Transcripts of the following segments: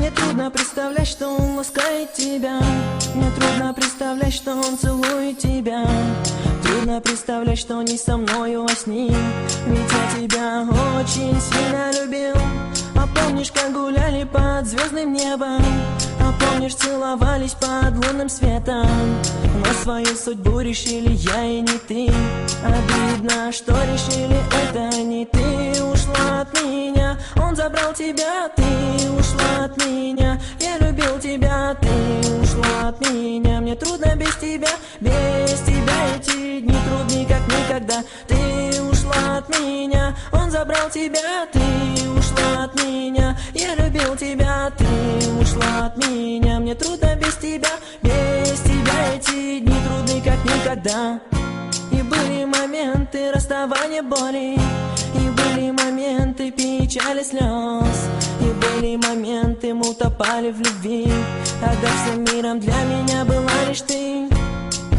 Мне трудно представлять, что он ласкает тебя. Мне трудно представлять, что он целует тебя. Трудно представлять, что не со мною, а с ним. Ведь я тебя очень сильно любил. А помнишь, как гуляли под звездным небом? А помнишь, целовались под лунным светом? Но свою судьбу решили я и не ты. Обидно, что решили это не ты. Ушла от меня, он забрал тебя. Ты ушла от меня, я любил тебя. Ты ушла от меня, мне трудно без тебя. Без тебя эти дни трудны, как никогда. Ты ушла от меня, он забрал тебя. Ты ушла от меня, я любил тебя. Ты ушла от меня, мне трудно без тебя. Без тебя эти дни трудны, как никогда. И были моменты расставания, боли. И были моменты печали, слез. И были моменты, мы утопали в любви. Тогда всем миром для меня была лишь ты.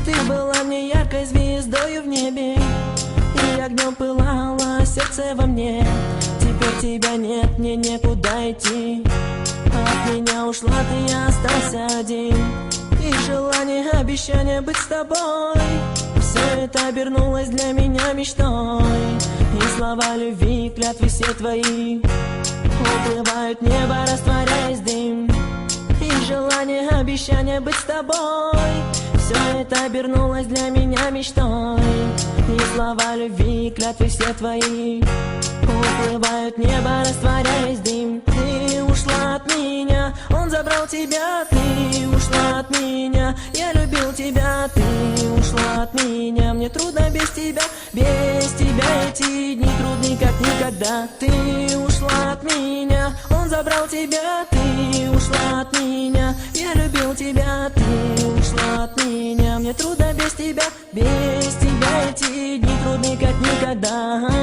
Ты была мне яркой звездою в небе. И огнем пылало сердце во мне. Теперь тебя нет, мне некуда идти. От меня ушла ты, я остался один. И желание, обещание быть с тобой. Все это обернулось для меня мечтой. И слова любви, клятвы все твои уплывают в небо, растворяясь в дым. И желание, обещание быть с тобой. Все это обернулось для меня мечтой. И слова любви, клятвы все твои уплывают в небо, растворяясь в дым. Ты ушла от меня, он забрал тебя. Ты ушла от меня, я любил тебя. Ты ушла от меня, мне трудно без тебя. Без тебя эти дни трудны, как никогда. Ты ушла от меня, он забрал тебя. Ты ушла от меня, я любил тебя. Ты ушла от меня, мне трудно без тебя. Без тебя эти дни трудны, как никогда.